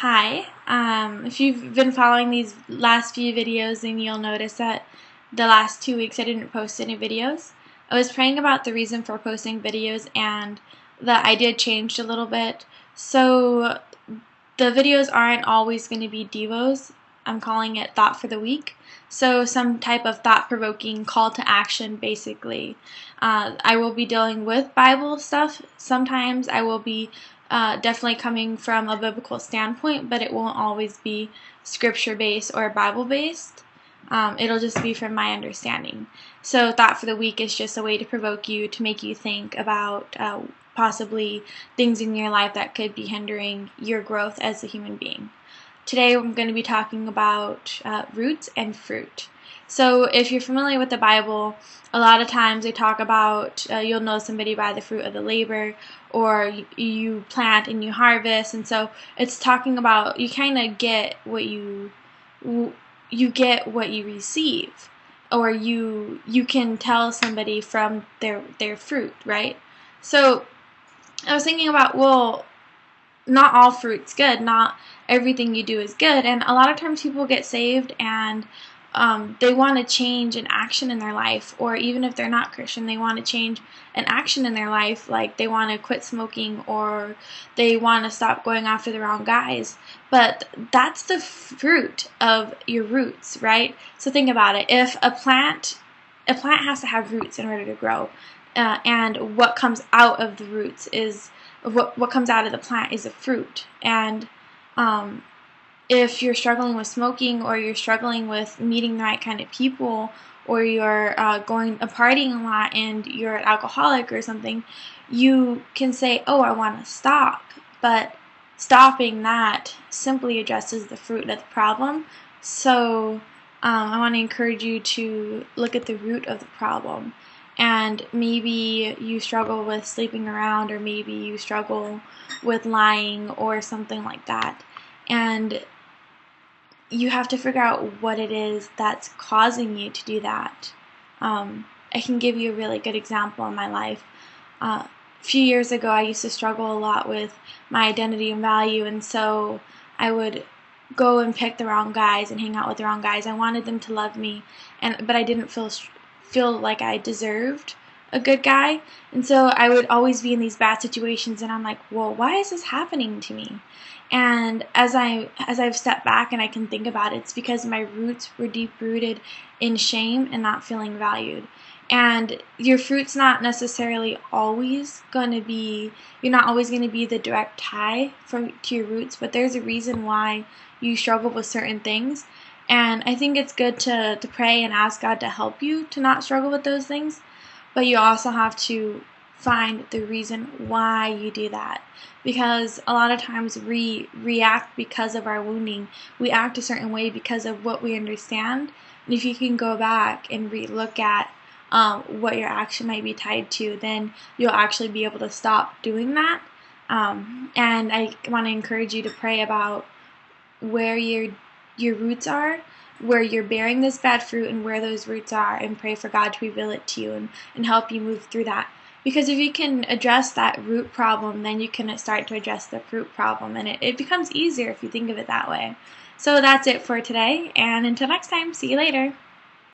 Hi, if you've been following these last few videos, then you'll notice that the last 2 weeks I didn't post any videos. I was praying about the reason for posting videos, and the idea changed a little bit. So the videos aren't always going to be devos. I'm calling it Thought for the Week. So some type of thought-provoking call to action, basically. I will be dealing with Bible stuff. Sometimes I will be definitely coming from a biblical standpoint, but it won't always be scripture-based or Bible-based. It'll just be from my understanding. So Thought for the Week is just a way to provoke you, to make you think about possibly things in your life that could be hindering your growth as a human being. Today I'm going to be talking about roots and fruit. So if you're familiar with the Bible, a lot of times they talk about you'll know somebody by the fruit of the labor, or you plant and you harvest, and so it's talking about you kind of get what you get what you receive, or you can tell somebody from their fruit, right? So I was thinking about, well, not all fruit's good, not everything you do is good, and a lot of times people get saved and they want to change an action in their life, or even if they're not Christian, they want to change an action in their life, like they want to quit smoking or they want to stop going after the wrong guys. But that's the fruit of your roots, right? So think about it. If a plant has to have roots in order to grow, and what comes out of the roots is what comes out of the plant is a fruit. And if you're struggling with smoking, or you're struggling with meeting the right kind of people, or you're partying a lot and you're an alcoholic or something, you can say, oh, I want to stop. But stopping that simply addresses the fruit of the problem. So I want to encourage you to look at the root of the problem. And maybe you struggle with sleeping around, or maybe you struggle with lying or something like that. And you have to figure out what it is that's causing you to do that. I can give you a really good example in my life. A few years ago, I used to struggle a lot with my identity and value, and so I would go and pick the wrong guys and hang out with the wrong guys. I wanted them to love me, but I didn't feel like I deserved a good guy, and so I would always be in these bad situations, and I'm like, well, why is this happening to me? And as I've stepped back and I can think about it, it's because my roots were deep rooted in shame and not feeling valued. And your fruit's not necessarily always going to be, you're not always going to be the direct tie to your roots, but there's a reason why you struggle with certain things. And I think it's good to pray and ask God to help you to not struggle with those things, but you also have to find the reason why you do that. Because a lot of times we react because of our wounding. We act a certain way because of what we understand. And if you can go back and re-look at what your action might be tied to, then you'll actually be able to stop doing that. And I want to encourage you to pray about where your roots are, where you're bearing this bad fruit, and where those roots are, and pray for God to reveal it to you and help you move through that. Because if you can address that root problem, then you can start to address the fruit problem, and it becomes easier if you think of it that way. So that's it for today, and until next time, see you later.